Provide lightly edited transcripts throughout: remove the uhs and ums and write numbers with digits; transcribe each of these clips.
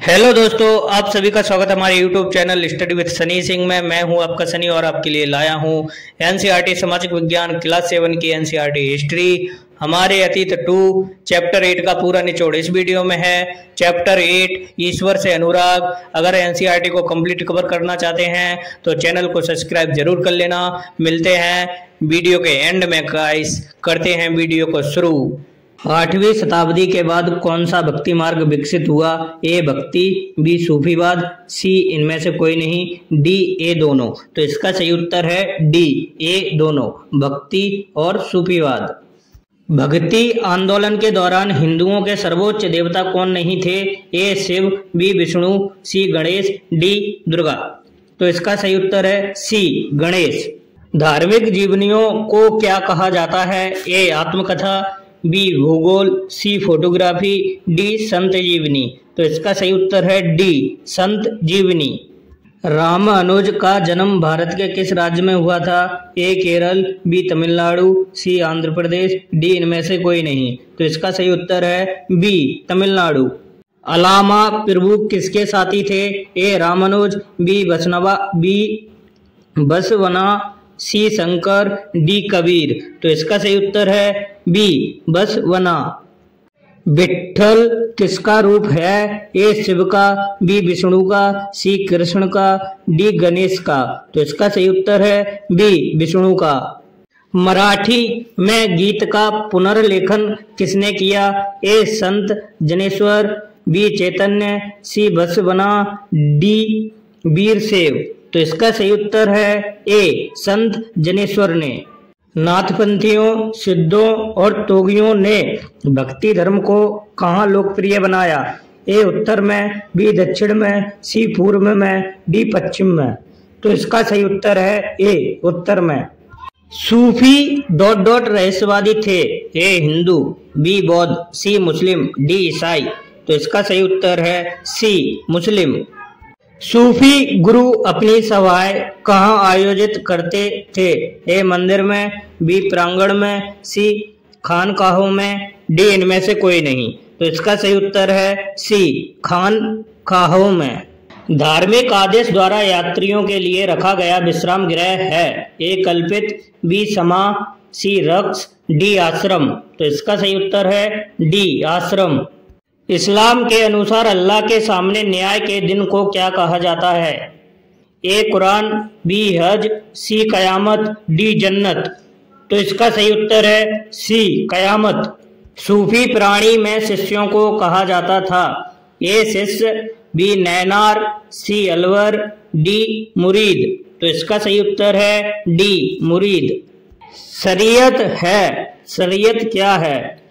Hello दोस्तों, आप सभी का स्वागत है हमारे YouTube channel study with Sunny Singh में। मैं हूं आपका सनी और आपके लिए लाया हूं एनसीईआरटी सामाजिक विज्ञान क्लास 7 की एनसीईआरटी हिस्ट्री हमारे अतीत 2 चैप्टर 8 का पूरा निचोड़ इस वीडियो में है। चैप्टर 8 ईश्वर से अनुराग। अगर एनसीईआरटी को कंप्लीट कवर करना चाहते हैं तो चैनल को सब्सक्राइब जरूर कर लेना। मिलते हैं वीडियो के एंड में गाइस, करते हैं वीडियो को शुरू। 8वीं शताब्दी के बाद कौन सा भक्ति मार्ग विकसित हुआ? ए भक्ति, बी सूफीवाद, सी इनमें से कोई नहीं, डी ए दोनों। तो इसका सही उत्तर है डी ए दोनों, भक्ति और सूफीवाद। भक्ति आंदोलन के दौरान हिंदुओं के सर्वोच्च देवता कौन नहीं थे? ए शिव, बी विष्णु, सी गणेश, डी दुर्गा। तो इसका सही उत्तर है सी गणेश। धार्मिक जीवनियों को क्या कहा जाता है? ए आत्मकथा, बी भूगोल, सी फोटोग्राफी, डी संत जीवनी। तो इसका सही उत्तर है डी संत जीवनी। रामानुज का जन्म भारत के किस राज्य में हुआ था? ए केरल, बी तमिलनाडु, सी आंध्र प्रदेश, डी इनमें से कोई नहीं। तो इसका सही उत्तर है बी तमिलनाडु। अलामा प्रभु किसके साथी थे? ए रामानुज, बी बसवना, सी शंकर, डी कबीर। तो इसका सही उत्तर है बी बसवना। विट्ठल किसका रूप है? ए शिव का, बी विष्णु का, सी कृष्ण का, डी गणेश का। तो इसका सही उत्तर है बी विष्णु का। मराठी में गीत का पुनर्लेखन किसने किया? ए संत जनेश्वर, बी चैतन्य, सी बसवना, डी वीरशैव। तो इसका सही उत्तर है ए संत जनेश्वर ने। नाथपंथियों, सिद्धों और तोगियों ने भक्ति धर्म को कहाँ लोकप्रिय बनाया? ए उत्तर में, बी दक्षिण में, सी पूर्व में, डी पश्चिम में। तो इसका सही उत्तर है ए उत्तर में। सूफी ... रहस्यवादी थे? ए हिंदू, बी बौद्ध, सी मुस्लिम, डी ईसाई। तो इसका सही उत्तर है सी मुस्लिम। सूफी गुरु अपनी सभाएं कहाँ आयोजित करते थे? ए मंदिर में, बी प्रांगण में, सी खानकाहों में, डी इनमें से कोई नहीं। तो इसका सही उत्तर है सी खानकाहों में। धार्मिक आदेश द्वारा यात्रियों के लिए रखा गया विश्राम गृह है? ए कल्पित, बी समा, सी रक्स, डी आश्रम। तो इसका सही उत्तर है डी आश्रम। इस्लाम के अनुसार अल्लाह के सामने न्याय के दिन को क्या कहा जाता है? ए कुरान, बी हज, सी कयामत, डी जन्नत। तो इसका सही उत्तर है सी कयामत। सूफी प्राणी में शिष्यों को कहा जाता था? ए शिष्य, बी नैनार, सी अलवर, डी मुरीद। तो इसका सही उत्तर है डी मुरीद। शरीयत है, शरीयत क्या है?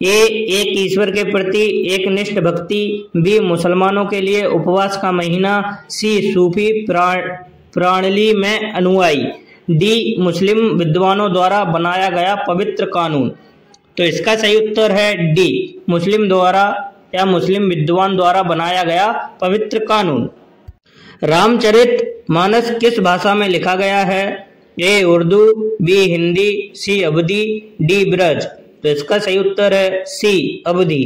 ए एक ईश्वर के प्रति एक निष्ठ भक्ति, बी मुसलमानों के लिए उपवास का महीना, सी सूफी प्रणाली में अनुयायी, डी मुस्लिम विद्वानों द्वारा बनाया गया पवित्र कानून। तो इसका सही उत्तर है डी मुस्लिम द्वारा या मुस्लिम विद्वान द्वारा बनाया गया पवित्र कानून। रामचरित मानस किस भाषा में लिखा गया है? ए उर्दू, बी हिंदी, सी अवधी, डी ब्रज। तो इसका सही उत्तर है सी अवधी।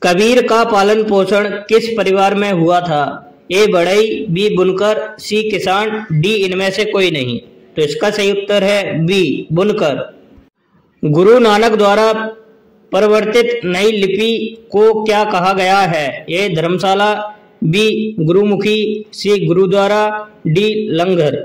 कबीर का पालन पोषण किस परिवार में हुआ था? ए बढ़ई, बी बुनकर, सी किसान, डी इनमें से कोई नहीं। तो इसका सही उत्तर है बी बुनकर। गुरु नानक द्वारा परिवर्तित नई लिपि को क्या कहा गया है? ए धर्मशाला, बी गुरुमुखी, सी गुरुद्वारा, डी लंगर।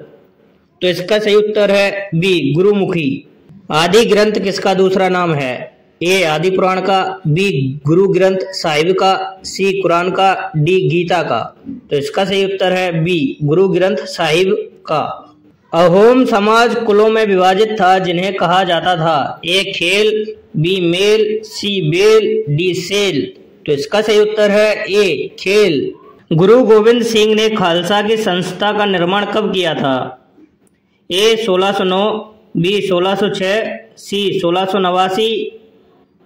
तो इसका सही उत्तर है बी गुरुमुखी। आदि ग्रंथ किसका दूसरा नाम है? ए आदि पुराण का, बी गुरु ग्रंथ साहिब का, सी कुरान का, डी गीता का। तो इसका सही उत्तर है बी गुरु ग्रंथ साहिब का। अहोम समाज कुलों में विभाजित था जिन्हें कहा जाता था? ए खेल, बी मेल, सी बेल, डी सेल। तो इसका सही उत्तर है ए खेल। गुरु गोविंद सिंह ने खालसा की संस्था का निर्माण कब किया था? ए 1609, बी 1606, सी 1689,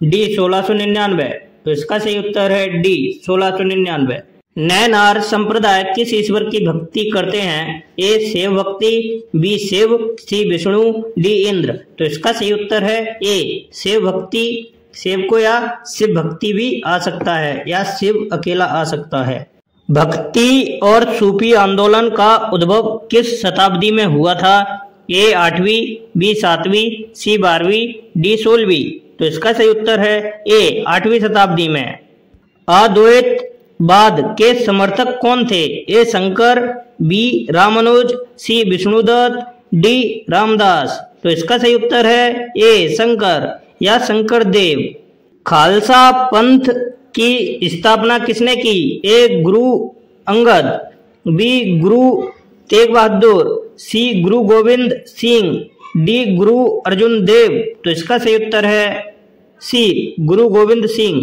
डी 1699। तो इसका सही उत्तर है डी 1699। नैनार संप्रदाय किस ईश्वर की भक्ति करते हैं? ए शिव भक्ति, बी शिव, सी विष्णु, डी इंद्र। तो इसका सही उत्तर है ए शिव भक्ति। शिव को या शिव भक्ति भी आ सकता है या शिव अकेला आ सकता है। भक्ति और सूफी आंदोलन का उद्भव किस शताब्दी में हुआ था? ए 8वीं, बी 7वीं, सी 12वीं, डी 16वीं। तो इसका सही उत्तर है ए 8वीं शताब्दी में। अद्वैतवाद के समर्थक कौन थे? ए शंकर, बी रामानुज, सी विष्णुदत्त, डी रामदास। तो इसका सही उत्तर है ए शंकर या शंकर देव। खालसा पंथ की स्थापना किसने की? ए गुरु अंगद, बी गुरु तेग बहादुर, सी गुरु गोविंद सिंह, डी गुरु अर्जुन देव। तो इसका सही उत्तर है सी गुरु गोविंद सिंह।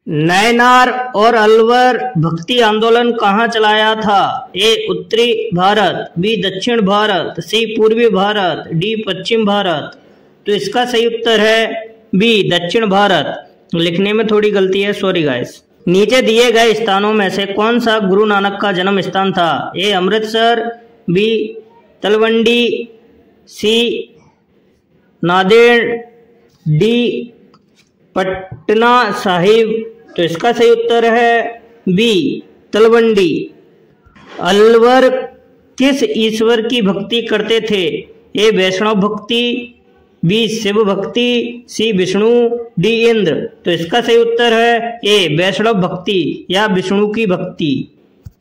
नैनार और अलवर भक्ति आंदोलन कहाँ चलाया था? ए उत्तरी भारत, बी दक्षिण भारत, सी पूर्वी भारत, डी पश्चिम भारत। तो इसका सही उत्तर है बी दक्षिण भारत। लिखने में थोड़ी गलती है, सॉरी गाइस। नीचे दिए गए स्थानों में से कौन सा गुरु नानक का जन्म स्थान था? ए अमृतसर, बी तलवंडी, सी नांदेड़, डी पटना साहिब। तो इसका सही उत्तर है बी तलवंडी। अलवर किस ईश्वर की भक्ति करते थे? ए वैष्णव भक्ति, बी शिव भक्ति, सी विष्णु, डी इंद्र। तो इसका सही उत्तर है ए वैष्णव भक्ति या विष्णु की भक्ति।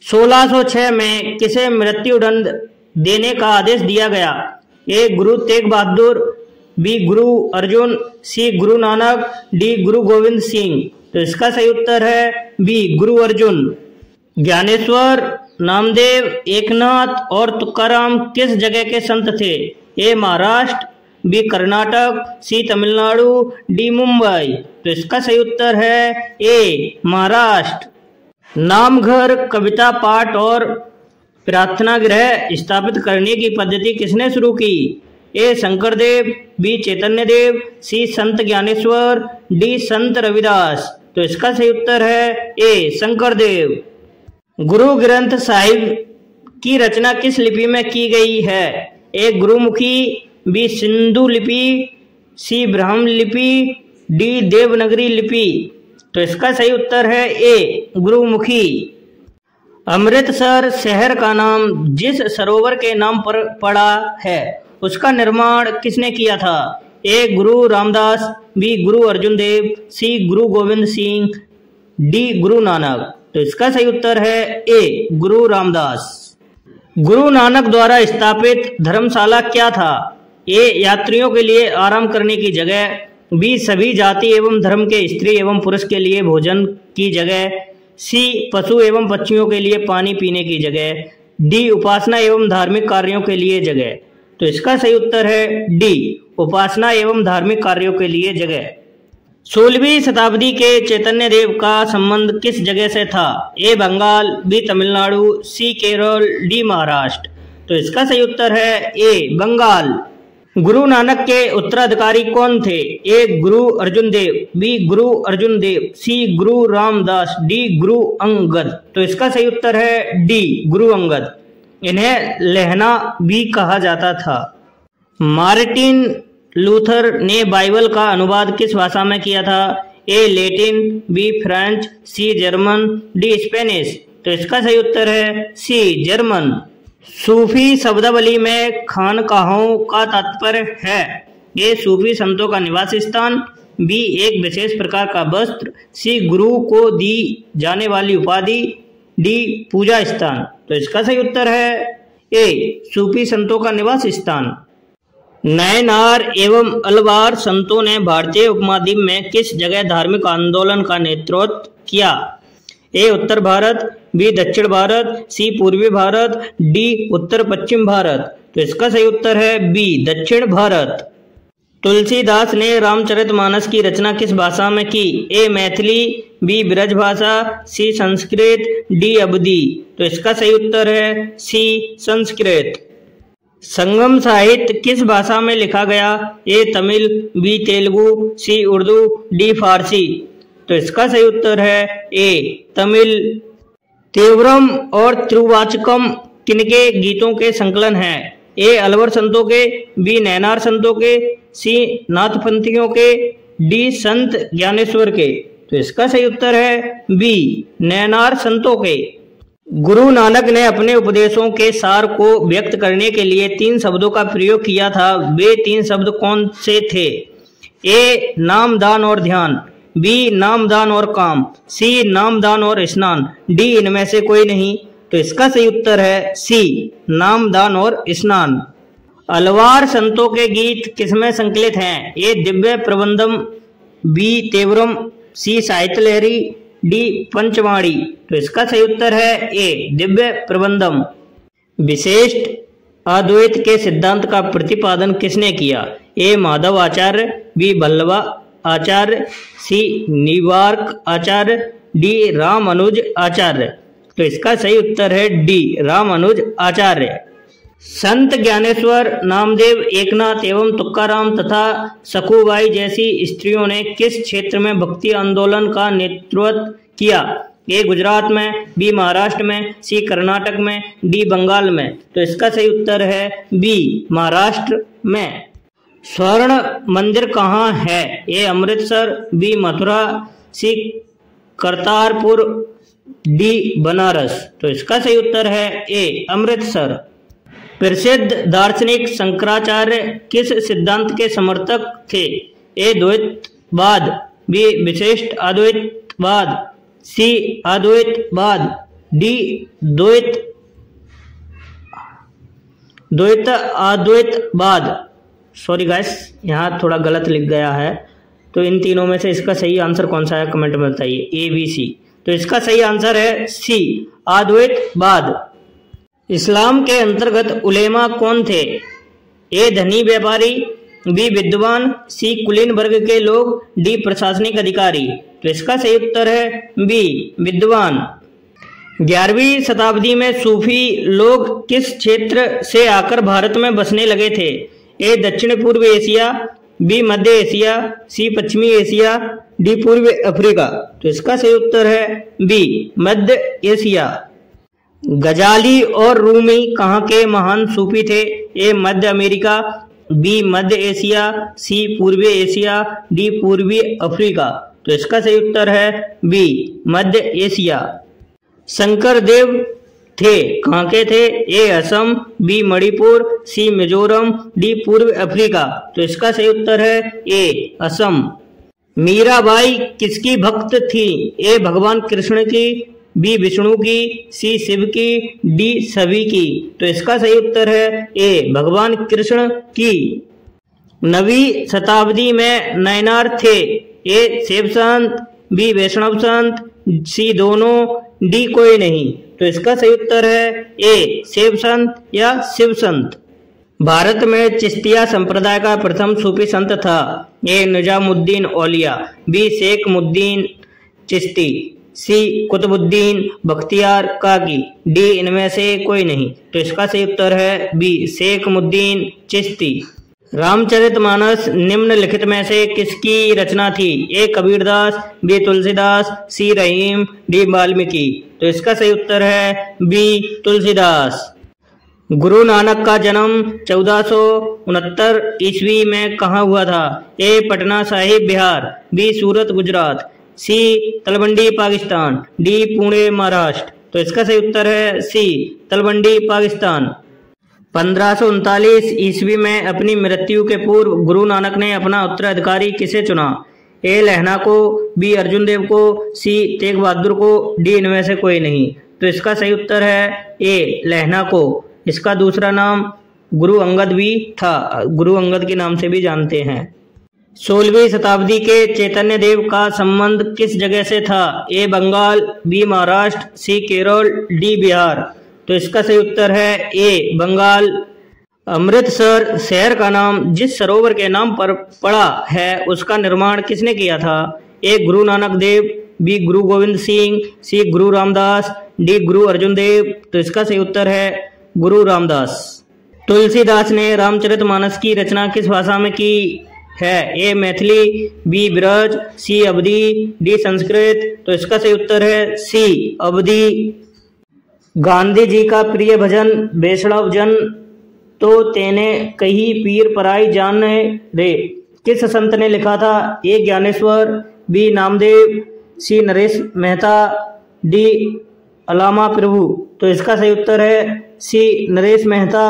1606 में किसे मृत्युदंड देने का आदेश दिया गया? ए गुरु तेग बहादुर, बी गुरु अर्जुन, सी गुरु नानक, डी गुरु गोविंद सिंह। तो इसका सही उत्तर है बी गुरु अर्जुन। ज्ञानेश्वर, नामदेव, एकनाथ और तुकाराम किस जगह के संत थे? ए महाराष्ट्र, बी कर्नाटक, सी तमिलनाडु, डी मुंबई। तो इसका सही उत्तर है ए महाराष्ट्र। नामघर, कविता पाठ और प्रार्थना गृह स्थापित करने की पद्धति किसने शुरू की? ए शंकरदेव, बी चैतन्य देव, सी संत ज्ञानेश्वर, डी संत रविदास। तो इसका सही उत्तर है ए शंकरदेव। गुरु ग्रंथ साहिब की रचना किस लिपि में की गई है? ए गुरुमुखी, बी सिंधु लिपि, सी ब्राह्मी लिपि, डी देवनागरी लिपि। तो इसका सही उत्तर है ए गुरुमुखी। अमृतसर शहर का नाम जिस सरोवर के नाम पर पड़ा है उसका निर्माण किसने किया था? ए गुरु रामदास, बी गुरु अर्जुन देव, सी गुरु गोविंद सिंह, डी गुरु नानक। तो इसका सही उत्तर है ए गुरु रामदास। गुरु नानक द्वारा स्थापित धर्मशाला क्या था? ए यात्रियों के लिए आराम करने की जगह, बी सभी जाति एवं धर्म के स्त्री एवं पुरुष के लिए भोजन की जगह, सी पशु एवं पक्षियों के लिए पानी पीने की जगह, डी उपासना एवं धार्मिक कार्यों के लिए जगह। तो इसका सही उत्तर है डी उपासना एवं धार्मिक कार्यों के लिए जगह। 16वीं शताब्दी के चैतन्य देव का संबंध किस जगह से था? ए बंगाल, बी तमिलनाडु, सी केरल, डी महाराष्ट्र। तो इसका सही उत्तर है ए बंगाल। गुरु नानक के उत्तराधिकारी कौन थे? ए गुरु अर्जुन देव, बी गुरु अर्जुन देव, सी गुरु रामदास, डी गुरु अंगद। तो इसका सही उत्तर है डी गुरु अंगद। इन्हें लहना भी कहा जाता था। मार्टिन लूथर ने बाइबल का अनुवाद किस भाषा में किया था? ए लैटिन, बी फ्रेंच, सी जर्मन, डी स्पेनिश। तो इसका सही उत्तर है सी जर्मन। सूफी शब्दावली में खानकाहों का तात्पर्य है? ए सूफी संतों का निवास स्थान, बी एक विशेष प्रकार का वस्त्र, सी गुरु को दी जाने वाली उपाधि, डी पूजा स्थान। तो इसका सही उत्तर है ए सूफी संतों का निवास स्थान। नैनार एवं अलवार संतों ने भारतीय उपमहाद्वीप में किस जगह धार्मिक आंदोलन का नेतृत्व किया? ए उत्तर भारत, बी दक्षिण भारत, सी पूर्वी भारत, डी उत्तर पश्चिम भारत। तो इसका सही उत्तर है बी दक्षिण भारत। तुलसीदास ने रामचरितमानस की रचना किस भाषा में की? ए मैथिली, बी ब्रज भाषा, सी संस्कृत, डी अवधी। तो इसका सही उत्तर है सी संस्कृत। संगम साहित्य किस भाषा में लिखा गया? ए तमिल, बी तेलुगु, सी उर्दू, डी फारसी। तो इसका सही उत्तर है ए तमिल। तीव्रम और त्रिवाचकम किनके गीतों के संकलन हैं? ए अलवर संतों के, बी नैनार संतों के, सी नाथपंथियों के, डी संत ज्ञानेश्वर के। तो इसका सही उत्तर है बी नैनार संतों के। गुरु नानक ने अपने उपदेशों के सार को व्यक्त करने के लिए 3 शब्दों का प्रयोग किया था। वे 3 शब्द कौन से थे? ए. नाम, दान और ध्यान। बी. नाम, दान और काम। सी. नाम, दान और स्नान। डी. इनमें से कोई नहीं। तो इसका सही उत्तर है सी. नाम, दान और स्नान। अलवार संतों के गीत किसमें संकलित हैं? ए. दिव्य प्रबंधम। बी. तेवरम। सी. साहित्य लहरी। डी. पंचवाणी। तो इसका सही उत्तर है ए. दिव्य प्रबंधम। विशिष्ट अद्वैत के सिद्धांत का प्रतिपादन किसने किया? ए. माधव आचार्य। बी. वल्लभा आचार्य। सी. निवार्क आचार्य। डी. रामानुज आचार्य। तो इसका सही उत्तर है डी. रामानुज आचार्य। संत ज्ञानेश्वर, नामदेव, एकनाथ एवं तुकाराम तथा सखुबाई जैसी स्त्रियों ने किस क्षेत्र में भक्ति आंदोलन का नेतृत्व किया? ए. गुजरात में। बी. महाराष्ट्र में। सी. कर्नाटक में। डी. बंगाल में। तो इसका सही उत्तर है बी. महाराष्ट्र में। स्वर्ण मंदिर कहाँ है? ए. अमृतसर। बी. मथुरा। सी. करतारपुर। डी. बनारस। तो इसका सही उत्तर है ए. अमृतसर। प्रसिद्ध दार्शनिक शंकराचार्य किस सिद्धांत के समर्थक थे? ए. द्वैतवाद। बी. विशिष्ट अद्वैतवाद। सी. अद्वैतवाद। डी. द्वैत अद्वैतवाद। सॉरी गाइस, यहाँ थोड़ा गलत लिख गया है। तो इन तीनों में से इसका सही आंसर कौन सा है, कमेंट में बताइए। ए, बी, सी। तो इसका सही आंसर है सी. अद्वैतवाद। इस्लाम के अंतर्गत उलेमा कौन थे? ए. धनी व्यापारी। बी. विद्वान। सी. कुलीन वर्ग के लोग। डी. प्रशासनिक अधिकारी। तो इसका सही उत्तर है बी. विद्वान। 11वीं शताब्दी में सूफी लोग किस क्षेत्र से आकर भारत में बसने लगे थे? ए. दक्षिण पूर्व एशिया। बी. मध्य एशिया। सी. पश्चिमी एशिया। डी. पूर्व अफ्रीका। तो इसका सही उत्तर है बी. मध्य एशिया। गजाली और रूमी कहाँ के महान सूफी थे? ए. मध्य अमेरिका। बी. मध्य एशिया। सी. पूर्वी एशिया। डी. पूर्वी अफ्रीका। तो इसका सही उत्तर है बी. मध्य एशिया। शंकर देव थे कहाँ के थे? ए. असम। बी. मणिपुर। सी. मिजोरम। डी. पूर्व अफ्रीका। तो इसका सही उत्तर है ए. असम। मीराबाई किसकी भक्त थी? ए. भगवान कृष्ण की। बी. विष्णु की। सी. शिव की। डी. सभी की। तो इसका सही उत्तर है ए. भगवान कृष्ण की। 9वीं शताब्दी में नयनार थे? ए. शिव संत। बी. वैष्णव संत। सी. दोनों। डी. कोई नहीं। तो इसका सही उत्तर है ए. शिव संत या शिव संत। भारत में चिश्तिया संप्रदाय का प्रथम सूफी संत था? ए. निजामुद्दीन औलिया। बी. शेख मुद्दीन चिश्ती। सी. कुतुबुद्दीन बख्तियार काकी। डी. इनमें से कोई नहीं। तो इसका सही उत्तर है बी. शेख मुद्दीन चिश्ती। रामचरितमानस निम्नलिखित में से किसकी रचना थी? ए. कबीरदास। बी. तुलसीदास। सी. रहीम। डी. वाल्मीकि। तो इसका सही उत्तर है बी. तुलसीदास। गुरु नानक का जन्म 1469 ईस्वी में कहाँ हुआ था? ए. पटना साहिब बिहार। बी. सूरत गुजरात। सी. तलवंडी पाकिस्तान। डी. पुणे महाराष्ट्र। तो इसका सही उत्तर है सी. तलवंडी पाकिस्तान। 1539 ईस्वी में अपनी मृत्यु के पूर्व गुरु नानक ने अपना उत्तराधिकारी किसे चुना? ए. लहना को। बी. अर्जुन देव को। सी. तेग बहादुर को। डी. इनमें से कोई नहीं। तो इसका सही उत्तर है ए. लहना को। इसका दूसरा नाम गुरु अंगद भी था, गुरु अंगद के नाम से भी जानते हैं। 16वीं शताब्दी के चैतन्य देव का संबंध किस जगह से था? ए. बंगाल। बी. महाराष्ट्र। सी. केरल। डी. बिहार। तो इसका सही उत्तर है ए. बंगाल। अमृतसर शहर का नाम जिस सरोवर के नाम पर पड़ा है उसका निर्माण किसने किया था? ए. गुरु नानक देव। बी. गुरु गोविंद सिंह। सी. गुरु रामदास। डी. गुरु अर्जुन देव। तो इसका सही उत्तर है गुरु रामदास। तुलसीदास ने रामचरितमानस की रचना किस भाषा में की है? ए. मैथिली। बी. ब्रज। सी. अवधी। डी. संस्कृत। तो इसका सही उत्तर है सी. अवधी। गांधी जी का प्रिय भजन वैष्णव जन तो तेने कही पीर पराई जान रे किस संत ने लिखा था? ए. ज्ञानेश्वर। बी. नामदेव। सी. नरेश मेहता। डी. अलामा प्रभु। तो इसका सही उत्तर है सी नरेश मेहता।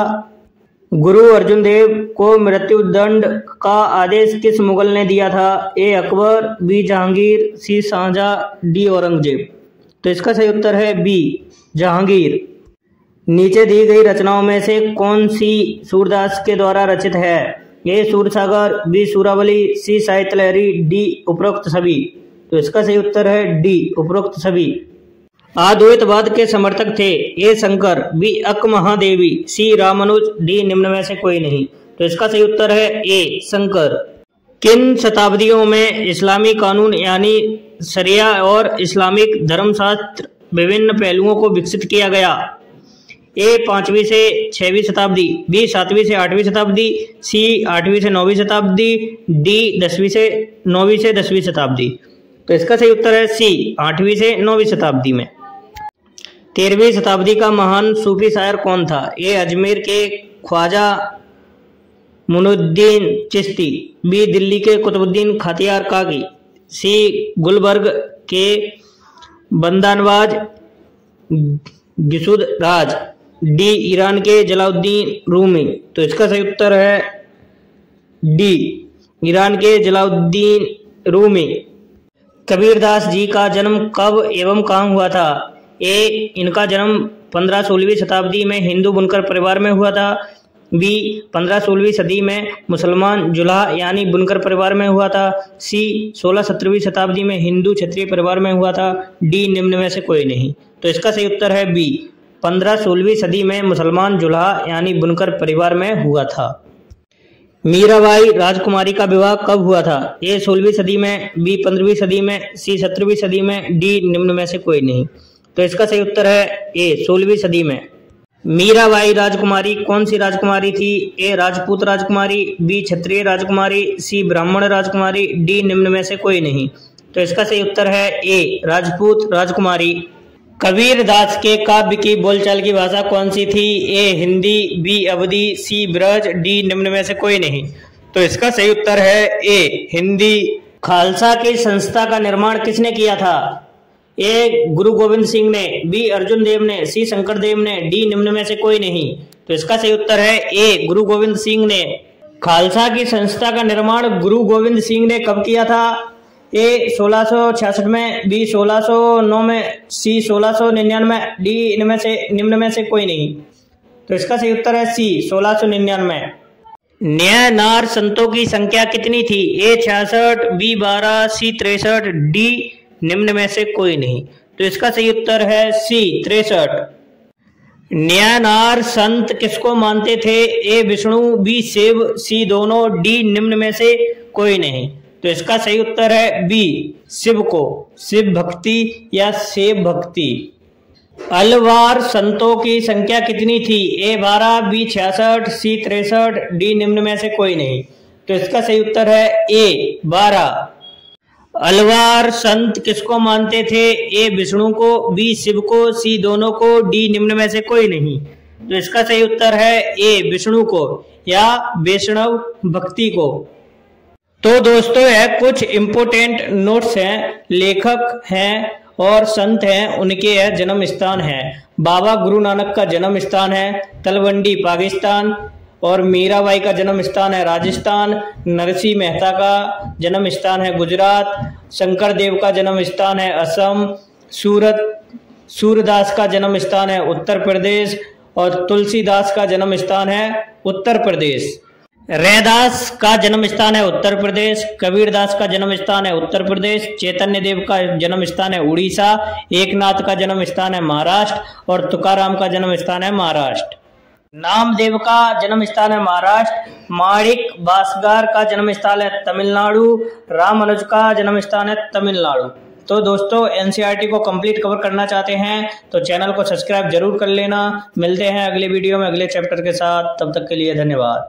गुरु अर्जुन देव को मृत्युदंड का आदेश किस मुगल ने दिया था? ए अकबर, बी जहांगीर, सी शाहजहां, डी औरंगजेब। तो इसका सही उत्तर है बी जहांगीर। नीचे दी गई रचनाओं में से कौन सी सूरदास के द्वारा रचित है? ए सूरसागर, बी सूरावली, सी साहित्य लहरी, डी उपरोक्त सभी। तो इसका सही उत्तर है डी उपरोक्त सभी। अद्वैतवाद के समर्थक थे? ए शंकर, बी अक्क महादेवी, सी रामानुज, डी निम्न में से कोई नहीं। तो इसका सही उत्तर है ए शंकर। किन शताब्दियों में इस्लामी कानून यानी शरिया और इस्लामिक धर्मशास्त्र विभिन्न पहलुओं को विकसित किया गया? ए 5वीं से 6वीं शताब्दी, बी 7वीं से 8वीं शताब्दी, सी 8वीं से 9वीं शताब्दी, डी 9वीं से 10वीं शताब्दी। तो इसका सही उत्तर है सी 8वीं से 9वीं शताब्दी में। 13वीं शताब्दी का महान सूफी शायर कौन था? ए अजमेर के ख्वाजा मुइनुद्दीन चिश्ती, बी दिल्ली के कुतुबुद्दीन खतियार काकी, सी गुलबर्ग के बंदानवाज गिसुद राज, डी ईरान के जलाउद्दीन रूमी। तो इसका सही उत्तर है डी ईरान के जलाउद्दीन रूमी। कबीरदास जी का जन्म कब एवं कहाँ हुआ था? ए इनका जन्म 15-16वीं शताब्दी में हिंदू बुनकर परिवार में हुआ था, बी 15-16वीं सदी में मुसलमान जुलाहा यानी बुनकर परिवार में हुआ था, सी 16-17वीं शताब्दी में हिंदू क्षत्रिय परिवार में हुआ था, डी निम्न में से कोई नहीं। तो इसका सही उत्तर है बी 15-16वीं सदी में मुसलमान जुलाहा यानी बुनकर परिवार में हुआ था। मीराबाई राजकुमारी का विवाह कब हुआ था? ए 16वीं सदी में, बी 15वीं सदी में, सी 17वीं सदी में, डी निम्न में से कोई नहीं। तो इसका सही उत्तर है ए 16वीं सदी में। मीराबाई राजकुमारी कौन सी राजकुमारी थी? ए राजपूत राजकुमारी, बी क्षत्रिय राजकुमारी, सी ब्राह्मण राजकुमारी, डी निम्न में से कोई नहीं। तो इसका सही उत्तर है ए राजपूत राजकुमारी। कबीरदास के काव्य की बोलचाल की भाषा कौन सी थी? ए हिंदी, बी अवधी, सी ब्रज, डी निम्न में से कोई नहीं। तो इसका सही उत्तर है ए हिंदी। खालसा की संस्था का निर्माण किसने किया था? ए गुरु गोविंद सिंह ने, बी अर्जुन देव ने, सी शंकर देव ने, डी निम्न में से कोई नहीं। तो इसका सही उत्तर है ए गुरु गोविंद सिंह ने। खालसा की संस्था का निर्माण गुरु गोविंद सिंह ने कब किया था? ए 1666 में, बी 1609 में, सी 1699, डी इनमें से निम्न में से कोई नहीं। तो इसका सही उत्तर है सी 1699। न्याय नार संतों की संख्या कितनी थी? ए 66, बी 12, सी 63, डी निम्न में से कोई नहीं। तो इसका सही उत्तर है सी 63। न्यायनार संत किसको मानते थे? ए विष्णु, बी शिव, सी दोनों, डी निम्न में से कोई नहीं। तो इसका सही उत्तर है बी शिव को, शिव भक्ति या शिव भक्ति। अलवार संतों की संख्या कितनी थी? ए 12, बी 66, सी 63, डी निम्न में से कोई नहीं। तो इसका सही उत्तर है ए 12। अलवार संत किसको मानते थे? ए विष्णु को, बी शिव को, सी दोनों को, डी निम्न में से कोई नहीं। तो इसका सही उत्तर है ए विष्णु को या वैष्णव भक्ति को। तो दोस्तों यह कुछ इम्पोर्टेंट नोट्स हैं, लेखक हैं और संत हैं, उनके यह जन्म स्थान है। बाबा गुरु नानक का जन्म स्थान है तलवंडी पाकिस्तान, और मीराबाई का जन्म स्थान है राजस्थान। नरसिंह मेहता का जन्म स्थान है गुजरात। शंकर देव का जन्म स्थान है असम। सूरदास का जन्म स्थान है उत्तर प्रदेश, और तुलसीदास का जन्म स्थान है उत्तर प्रदेश। रैदास का जन्म स्थान है उत्तर प्रदेश। कबीरदास का जन्म स्थान है उत्तर प्रदेश। चैतन्य देव का जन्म स्थान है उड़ीसा। एकनाथ का जन्म स्थान है महाराष्ट्र, और तुकाराम का जन्म स्थान है महाराष्ट्र। नामदेव का जन्म स्थान है महाराष्ट्र। माणिक भास्कर का जन्म स्थान है तमिलनाडु। रामानुज का जन्म स्थान है तमिलनाडु। तो दोस्तों एनसीईआरटी को कंप्लीट कवर करना चाहते हैं तो चैनल को सब्सक्राइब जरूर कर लेना। मिलते हैं अगले वीडियो में अगले चैप्टर के साथ, तब तक के लिए धन्यवाद।